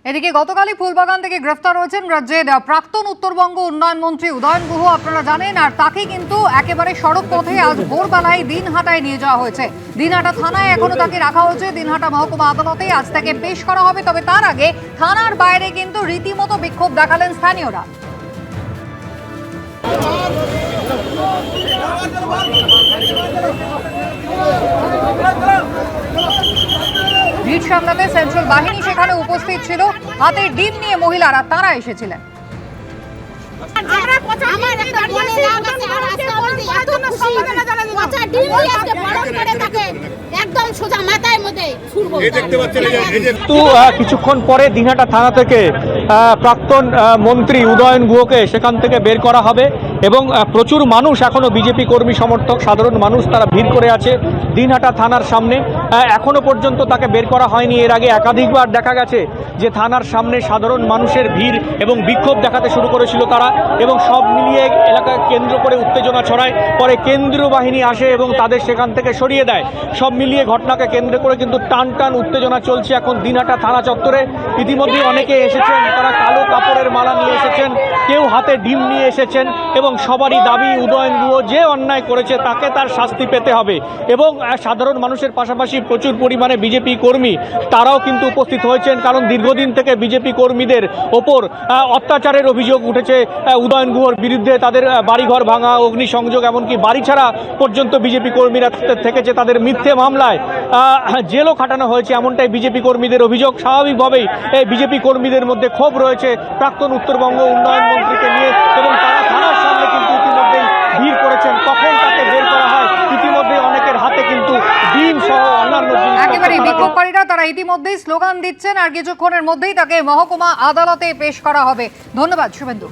এদিকে গতকালই ফুলবাগান থেকে গ্রেফতার হয়েছেন রাজ্যের প্রাক্তন উত্তরবঙ্গ উন্নয়ন মন্ত্রী উদয়ন গুহ, আপনারা জানেন। আর তাকে কিন্তু একেবারে সড়ক পথে আজ ভোরবেলায় দিনহাটায় নিয়ে যাওয়া হয়েছে। দিনহাটা থানায় এখনো তাকে রাখা হয়েছে। দিনহাটা মহকুমা আদালতে আজ তাকে পেশ করা হবে। তবে তার আগে থানার বাইরে কিন্তু রীতিমতো বিক্ষোভ দেখালেন স্থানীয়রা। ভিড় সামলাতে সেন্ট্রাল বাহিনী সেখানে উপস্থিত ছিল। হাতে ডিম নিয়ে মহিলারা তারা এসেছিলেন। কিছুক্ষণ পরে দিনহাটা থানা থেকে প্রাক্তন মন্ত্রী উদয়ন গুহকে সেখান থেকে বের করা হবে এবং প্রচুর মানুষ এখনো বিজেপি কর্মী সমর্থক সাধারণ মানুষ তারা ভিড় করে আছে দিনহাটা থানার সামনে। এখনো পর্যন্ত তাকে বের করা হয়নি। এর আগে একাধিকবার দেখা গেছে যে থানার সামনে সাধারণ মানুষের ভিড় এবং বিক্ষোভ দেখাতে শুরু করেছিল তারা, এবং সব মিলিয়ে এলাকায় কেন্দ্র করে উত্তেজনা ছড়ায়। পরে কেন্দ্রীয় বাহিনী আসে এবং তাদের সেখান থেকে সরিয়ে দেয়। সব মিলিয়ে ঘটনাকে কেন্দ্র করে কিন্তু টান টান উত্তেজনা চলছে এখন দিনহাটা থানা চত্বরে। ইতিমধ্যে অনেকে এসেছেন, তারা কালো কাপড়ের মালা নিয়ে এসেছেন, কেউ হাতে ডিম নিয়ে এসেছেন এবং সবারই দাবি উদয়ন গুহ যে অন্যায় করেছে তাকে তার শাস্তি পেতে হবে। এবং সাধারণ মানুষের পাশাপাশি প্রচুর পরিমাণে বিজেপি কর্মী তারাও কিন্তু উপস্থিত হয়েছেন, কারণ দীর্ঘদিন থেকে বিজেপি কর্মীদের ওপর অত্যাচারের অভিযোগ উঠেছে উদয়ন গুহর বিরুদ্ধে। তাদের বাড়িঘর ভাঙা, অগ্নিসংযোগ, এমনকি বাড়ি ছাড়া পর্যন্ত বিজেপি কর্মীরা থেকেছে। তাদের মিথ্যে মামলায় জেলও খাটানো হয়েছে, এমনটাই বিজেপি কর্মীদের অভিযোগ। স্বাভাবিকভাবেই এই বিজেপি কর্মীদের মধ্যে ক্ষোভ রয়েছে প্রাক্তন উত্তরবঙ্গ উন্নয়ন মন্ত্রীকে নিয়ে, এবং তারা থানার সামনে কিন্তু ইতিমধ্যেই ভিড় করেছেন। কখন তাকে বের করা হয়, ইতিমধ্যে অনেকের হাতে কিন্তু ডিম সহ অন্যান্য একেবারে বিক্ষোভকারীরা তারা ইতিমধ্যেই স্লোগান দিচ্ছেন। আর কিছুক্ষণের মধ্যেই তাকে মহকুমা আদালতে পেশ করা হবে। ধন্যবাদ শুভেন্দু।